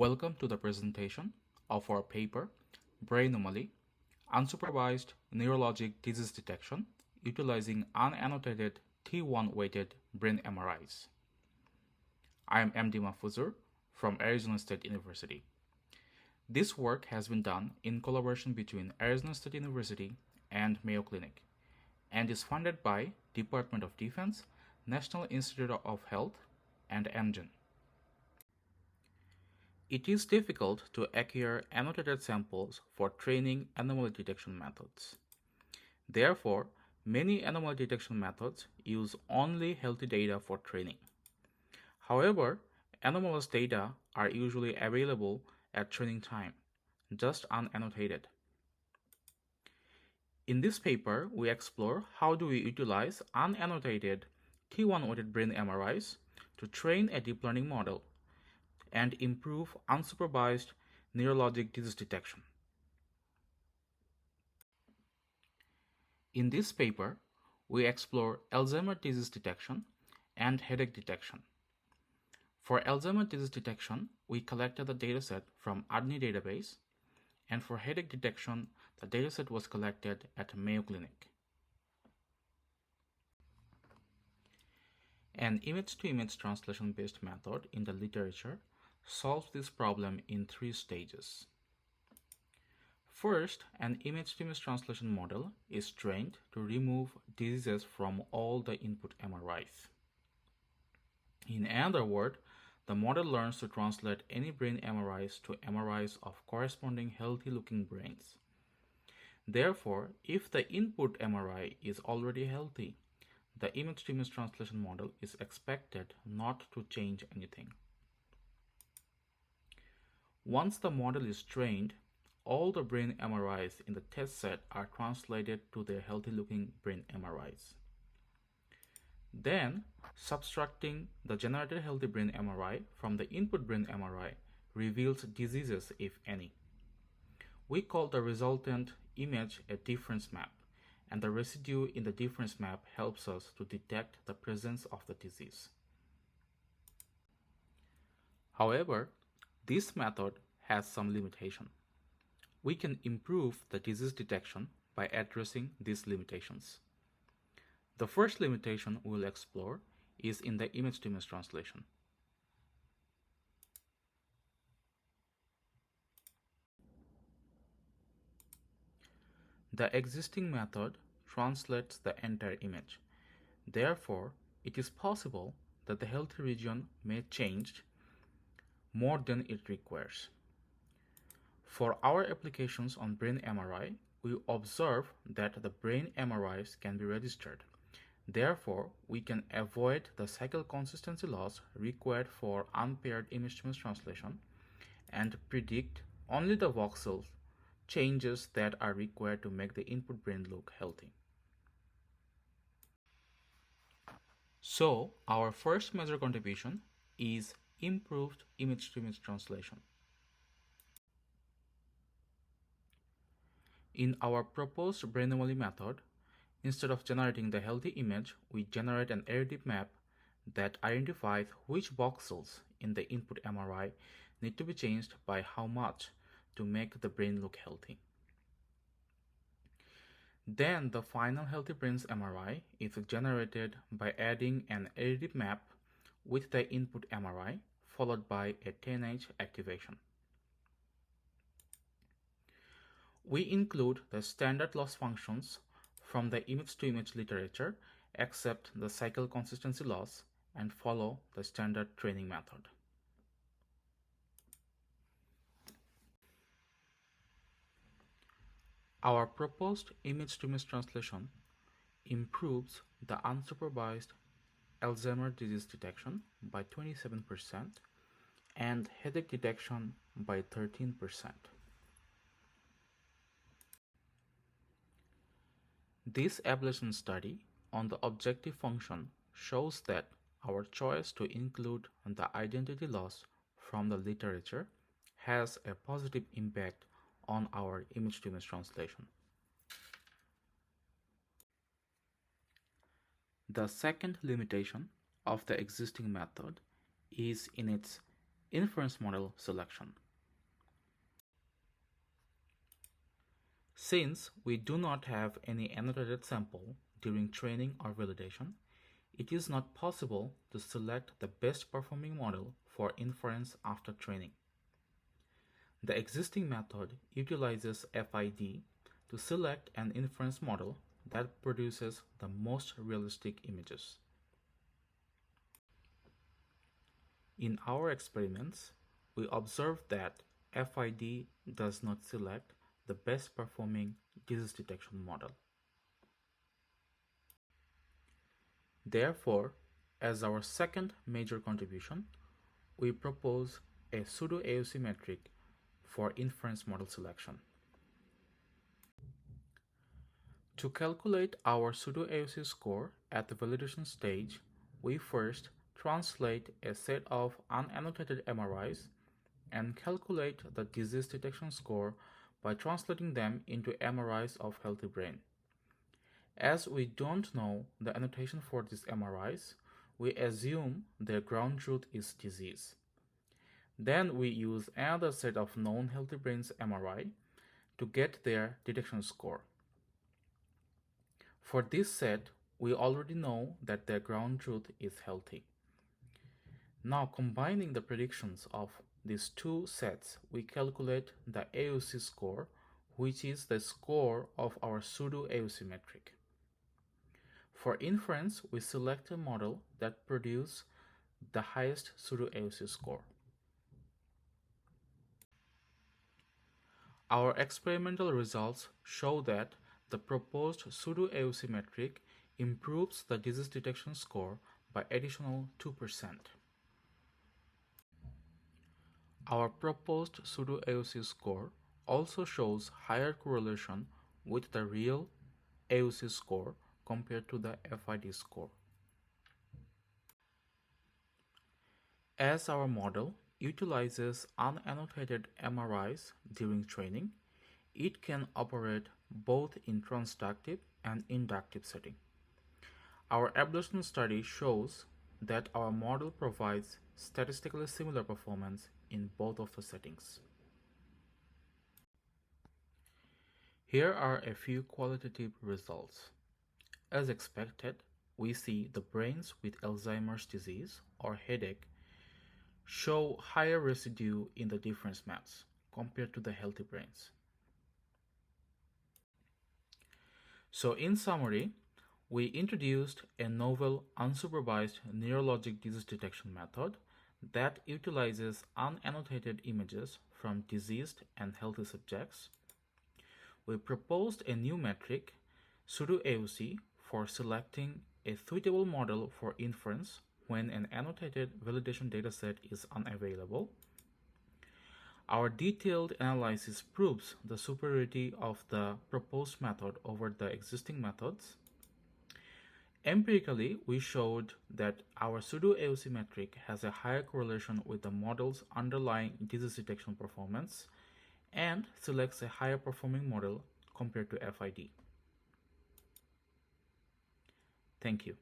Welcome to the presentation of our paper, Brainomaly, Unsupervised Neurologic Disease Detection Utilizing Unannotated T1-Weighted Brain MRIs. I am MD Mahfuzur from Arizona State University. This work has been done in collaboration between Arizona State University and Mayo Clinic and is funded by Department of Defense, National Institute of Health, and Amgen. It is difficult to acquire annotated samples for training anomaly detection methods. Therefore, many anomaly detection methods use only healthy data for training. However, anomalous data are usually available at training time, just unannotated. In this paper, we explore how do we utilize unannotated T1-weighted brain MRIs to train a deep learning model and improve unsupervised neurologic disease detection. In this paper, we explore Alzheimer disease detection and headache detection. For Alzheimer disease detection, we collected the dataset from ADNI database, and for headache detection, the dataset was collected at Mayo Clinic. An image-to-image translation-based method in the literature solves this problem in 3 stages. First, an image-to-image translation model is trained to remove diseases from all the input MRIs. In other words, the model learns to translate any brain MRIs to MRIs of corresponding healthy-looking brains. Therefore, if the input MRI is already healthy, the image-to-image translation model is expected not to change anything. Once the model is trained, all the brain MRIs in the test set are translated to their healthy-looking brain MRIs. Then, subtracting the generated healthy brain MRI from the input brain MRI reveals diseases, if any. We call the resultant image a difference map, and the residue in the difference map helps us to detect the presence of the disease. However, this method has some limitation. We can improve the disease detection by addressing these limitations. The first limitation we'll explore is in the image-to-image translation. The existing method translates the entire image. Therefore, it is possible that the healthy region may change more than it requires. For our applications on brain MRI, we observe that the brain MRIs can be registered. Therefore, we can avoid the cycle consistency loss required for unpaired image-to-image translation and predict only the voxel changes that are required to make the input brain look healthy. So, our first major contribution is improved image-to-image translation. In our proposed Brainomaly method, instead of generating the healthy image, we generate an errative map that identifies which voxels in the input MRI need to be changed by how much to make the brain look healthy. Then the final healthy brain's MRI is generated by adding an errative map with the input MRI followed by a 10H activation. We include the standard loss functions from the image-to-image literature except the cycle consistency loss and follow the standard training method. Our proposed image-to-image translation improves the unsupervised Alzheimer disease detection by 27% and headache detection by 13%. This ablation study on the objective function shows that our choice to include the identity loss from the literature has a positive impact on our image-to-image translation. The second limitation of the existing method is in its Inference model selection. Since we do not have any annotated sample during training or validation, it is not possible to select the best performing model for inference after training. The existing method utilizes FID to select an inference model that produces the most realistic images. In our experiments, we observed that FID does not select the best performing disease detection model. Therefore, as our second major contribution, we propose a pseudo-AUC metric for inference model selection. To calculate our pseudo-AUC score at the validation stage, we first translate a set of unannotated MRIs and calculate the disease detection score by translating them into MRIs of healthy brain. As we don't know the annotation for these MRIs, we assume their ground truth is disease. Then we use another set of known healthy brains MRI to get their detection score. For this set, we already know that their ground truth is healthy. Now, combining the predictions of these two sets, we calculate the AUC score, which is the score of our pseudo-AUC metric. For inference, we select a model that produces the highest pseudo-AUC score. Our experimental results show that the proposed pseudo-AUC metric improves the disease detection score by additional 2%. Our proposed pseudo-AUC score also shows higher correlation with the real AUC score compared to the FID score. As our model utilizes unannotated MRIs during training, it can operate both in transductive and inductive setting. Our ablation study shows that our model provides statistically similar performance in both of the settings. Here are a few qualitative results. As expected, we see the brains with Alzheimer's disease or headache show higher residue in the difference maps compared to the healthy brains. So in summary, we introduced a novel unsupervised neurologic disease detection method that utilizes unannotated images from diseased and healthy subjects. We proposed a new metric, pseudo-AUC, for selecting a suitable model for inference when an annotated validation dataset is unavailable. Our detailed analysis proves the superiority of the proposed method over the existing methods. Empirically, we showed that our pseudo-AUC metric has a higher correlation with the model's underlying disease detection performance and selects a higher performing model compared to FID. Thank you.